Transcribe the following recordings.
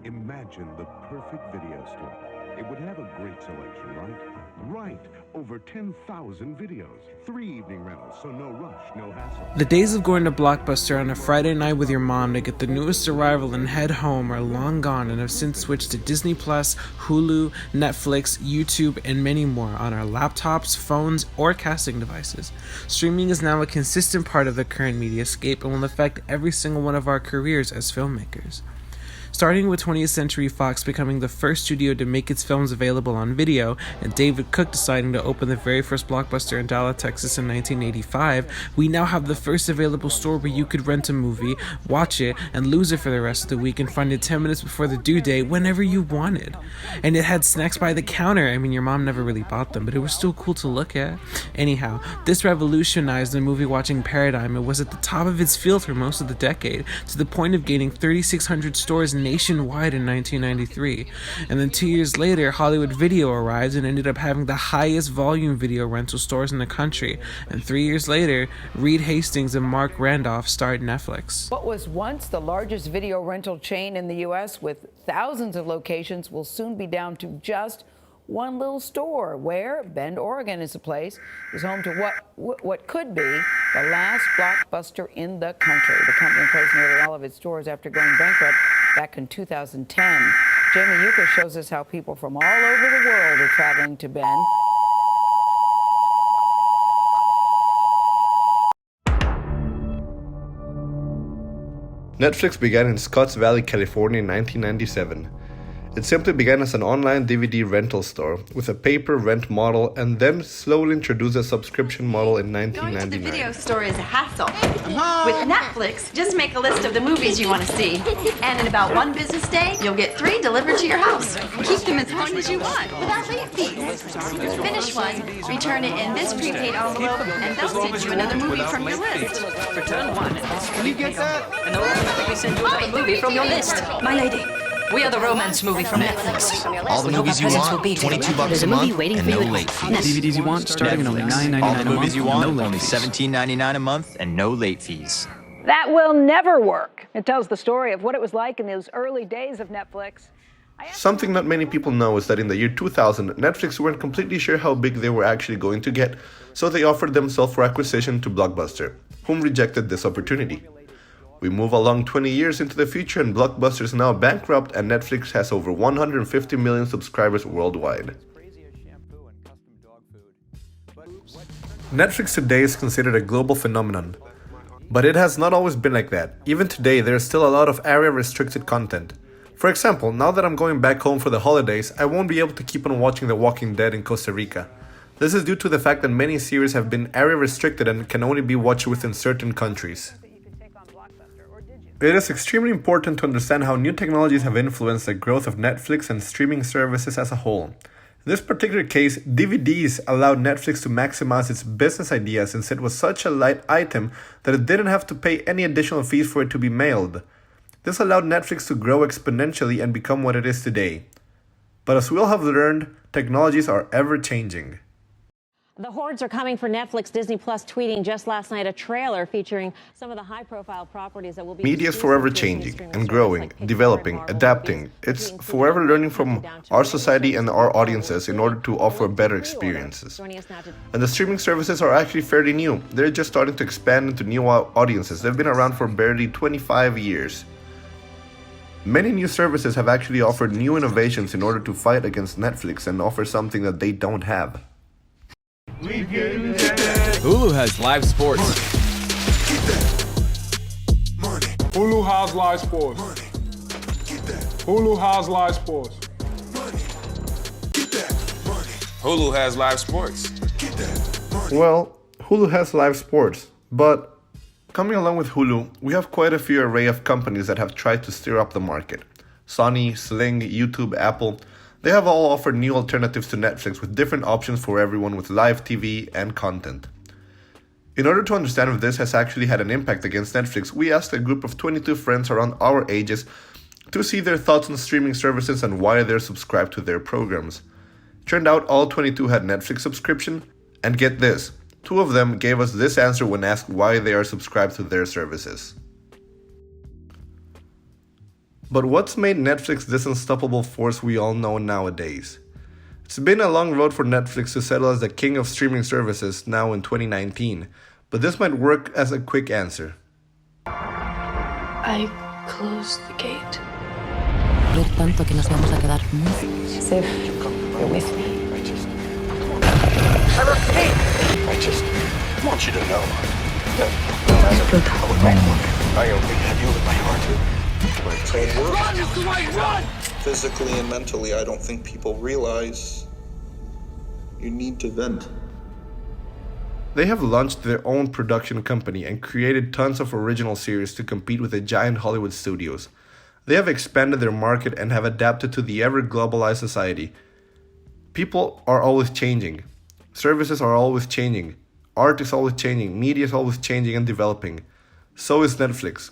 Imagine the perfect video store. It would have a great selection, right? Right! Over 10,000 videos. 3 evening rentals, so no rush, no hassle. The days of going to Blockbuster on a Friday night with your mom to get the newest arrival and head home are long gone and have since switched to Disney+, Hulu, Netflix, YouTube, and many more on our laptops, phones, or casting devices. Streaming is now a consistent part of the current mediascape and will affect every single one of our careers as filmmakers. Starting with 20th Century Fox becoming the first studio to make its films available on video, and David Cook deciding to open the very first Blockbuster in Dallas, Texas in 1985, we now have the first available store where you could rent a movie, watch it, and lose it for the rest of the week and find it 10 minutes before the due date whenever you wanted. And it had snacks by the counter. I mean, your mom never really bought them, but it was still cool to look at. Anyhow, this revolutionized the movie watching paradigm. It was at the top of its field for most of the decade, to the point of gaining 3,600 stores nationwide in 1993. And then 2 years later, Hollywood Video arrived and ended up having the highest volume video rental stores in the country. And 3 years later, Reed Hastings and Mark Randolph started Netflix. What was once the largest video rental chain in the U.S. with thousands of locations will soon be down to just one little store, where Bend, Oregon is a place, is home to what could be the last Blockbuster in the country. The company closed nearly all of its stores after going bankrupt back in 2010. Jamie Yuka shows us how people from all over the world are traveling to Bend. Netflix began in Scotts Valley, California in 1997. It simply began as an online DVD rental store with a pay-per-rent model and then slowly introduced a subscription model in 1999. Going to the video store is a hassle. With Netflix, just make a list of the movies you want to see. And in about one business day, you'll get 3 delivered to your house. Keep them as long as you want, without late fees. Finish one, return it in this prepaid envelope, and they'll send you another movie from your list. Return one. Can you get that? And automatically send you another movie from your list. My lady. We are the romance movie from Netflix. All the movies you want, $22 a month, and no late fees. DVDs you want, starting at only $9.99 All the a movies month, you want, no only late fees. $17.99 a month, and no late fees. That will never work. It tells the story of what it was like in those early days of Netflix. Something not many people know is that in the year 2000, Netflix weren't completely sure how big they were actually going to get, so they offered themselves for acquisition to Blockbuster, whom rejected this opportunity. We move along 20 years into the future and Blockbuster is now bankrupt and Netflix has over 150 million subscribers worldwide. Netflix today is considered a global phenomenon, but it has not always been like that. Even today, there is still a lot of area-restricted content. For example, now that I'm going back home for the holidays, I won't be able to keep on watching The Walking Dead in Costa Rica. This is due to the fact that many series have been area-restricted and can only be watched within certain countries. It is extremely important to understand how new technologies have influenced the growth of Netflix and streaming services as a whole. In this particular case, DVDs allowed Netflix to maximize its business idea since it was such a light item that it didn't have to pay any additional fees for it to be mailed. This allowed Netflix to grow exponentially and become what it is today. But as we all have learned, technologies are ever changing. The hordes are coming for Netflix. Disney Plus tweeting just last night a trailer featuring some of the high-profile properties that will be... Media is forever changing and growing, developing, adapting. It's forever learning from our society and our audiences in order to offer better experiences. And the streaming services are actually fairly new. They're just starting to expand into new audiences. They've been around for barely 25 years. Many new services have actually offered new innovations in order to fight against Netflix and offer something that they don't have. Hulu has live sports. Hulu has live sports. Hulu has live sports. Hulu has live sports. Well, Hulu has live sports, but coming along with Hulu, we have quite a few array of companies that have tried to stir up the market. Sony, Sling, YouTube, Apple. They have all offered new alternatives to Netflix with different options for everyone with live TV and content. In order to understand if this has actually had an impact against Netflix, we asked a group of 22 friends around our ages to see their thoughts on streaming services and why they're subscribed to their programs. Turned out all 22 had Netflix subscription, and get this, 2 of them gave us this answer when asked why they are subscribed to their services. But what's made Netflix this unstoppable force we all know nowadays? It's been a long road for Netflix to settle as the king of streaming services now in 2019, but this might work as a quick answer. I closed the gate. Tanto que nos vamos a quedar Sif, you're with me. I just want you to know that as a I only have you in my heart. Physically and mentally, I don't think people realize you need to vent. They have launched their own production company and created tons of original series to compete with the giant Hollywood studios. They have expanded their market and have adapted to the ever-globalized society. People are always changing. Services are always changing. Art is always changing. Media is always changing and developing. So is Netflix.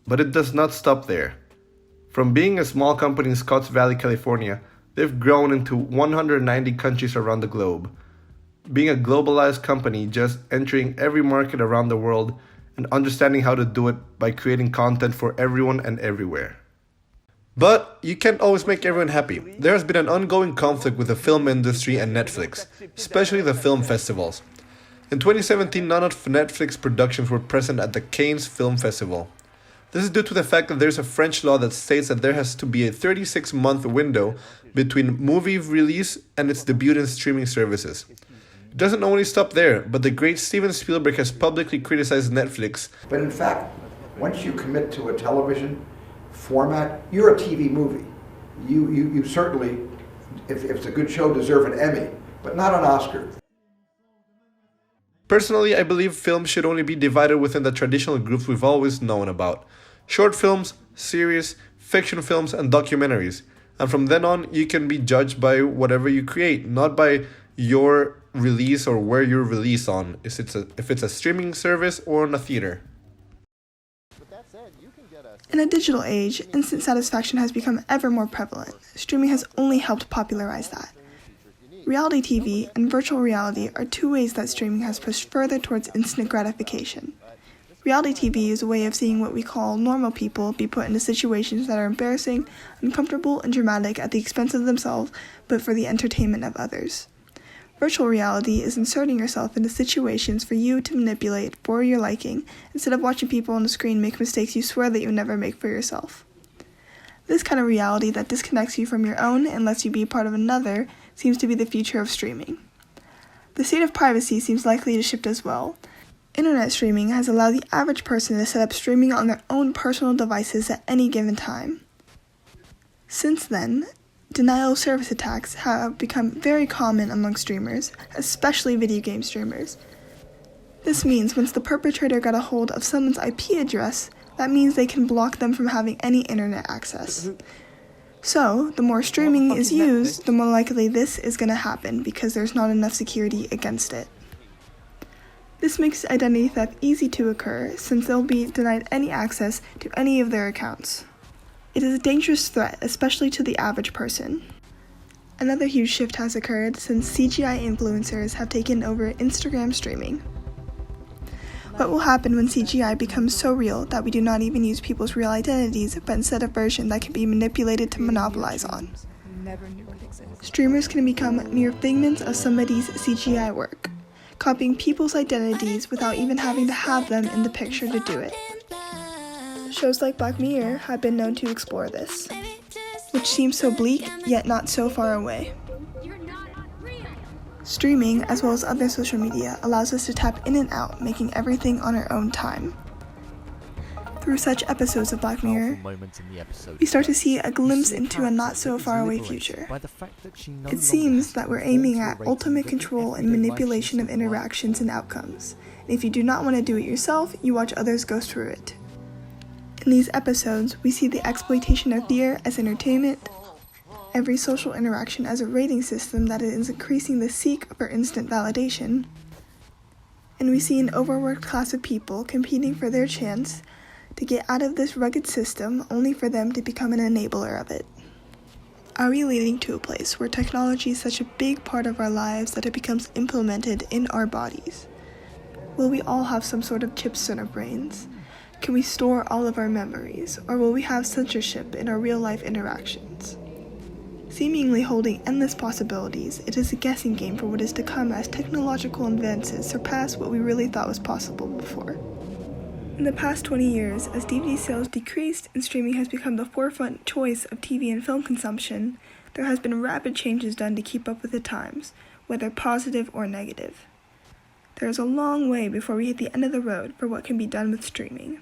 But it does not stop there. From being a small company in Scotts Valley, California, they've grown into 190 countries around the globe. Being a globalized company, just entering every market around the world and understanding how to do it by creating content for everyone and everywhere. But you can't always make everyone happy. There has been an ongoing conflict with the film industry and Netflix, especially the film festivals. In 2017, none of Netflix productions were present at the Cannes Film Festival. This is due to the fact that there's a French law that states that there has to be a 36-month window between movie release and its debut in streaming services. It doesn't only stop there, but the great Steven Spielberg has publicly criticized Netflix. But in fact, once you commit to a television format, you're a TV movie. You certainly, if it's a good show, deserve an Emmy, but not an Oscar. Personally, I believe films should only be divided within the traditional groups we've always known about. Short films, series, fiction films, and documentaries. And from then on, you can be judged by whatever you create, not by your release or where you're released on, if it's a streaming service or on a theater. In a digital age, instant satisfaction has become ever more prevalent. Streaming has only helped popularize that. Reality TV and virtual reality are two ways that streaming has pushed further towards instant gratification. Reality TV is a way of seeing what we call normal people be put into situations that are embarrassing, uncomfortable, and dramatic at the expense of themselves, but for the entertainment of others. Virtual reality is inserting yourself into situations for you to manipulate for your liking, instead of watching people on the screen make mistakes you swear that you never make for yourself. This kind of reality that disconnects you from your own and lets you be part of another seems to be the future of streaming. The state of privacy seems likely to shift as well. Internet streaming has allowed the average person to set up streaming on their own personal devices at any given time. Since then, denial of service attacks have become very common among streamers, especially video game streamers. This means once the perpetrator got a hold of someone's IP address, that means they can block them from having any internet access. So, the more streaming is used, the more likely this is going to happen because there's not enough security against it. This makes identity theft easy to occur since they'll be denied any access to any of their accounts. It is a dangerous threat, especially to the average person. Another huge shift has occurred since CGI influencers have taken over Instagram streaming. What will happen when CGI becomes so real that we do not even use people's real identities, but instead a version that can be manipulated to monopolize on? Streamers can become mere figments of somebody's CGI work, copying people's identities without even having to have them in the picture to do it. Shows like Black Mirror have been known to explore this, which seems so bleak, yet not so far away. Streaming, as well as other social media, allows us to tap in and out, making everything on our own time. Through such episodes of Black Mirror, we start to see a glimpse into a not-so-far-away future. It seems that we're aiming at ultimate control and manipulation of interactions and outcomes. And if you do not want to do it yourself, you watch others go through it. In these episodes, we see the exploitation of fear as entertainment, every social interaction as a rating system that is increasing the seek for instant validation, and we see an overworked class of people competing for their chance to get out of this rugged system only for them to become an enabler of it. Are we leading to a place where technology is such a big part of our lives that it becomes implemented in our bodies? Will we all have some sort of chips in our brains? Can we store all of our memories, or will we have censorship in our real-life interactions? Seemingly holding endless possibilities, it is a guessing game for what is to come as technological advances surpass what we really thought was possible before. In the past 20 years, as DVD sales decreased and streaming has become the forefront choice of TV and film consumption, there has been rapid changes done to keep up with the times, whether positive or negative. There is a long way before we hit the end of the road for what can be done with streaming.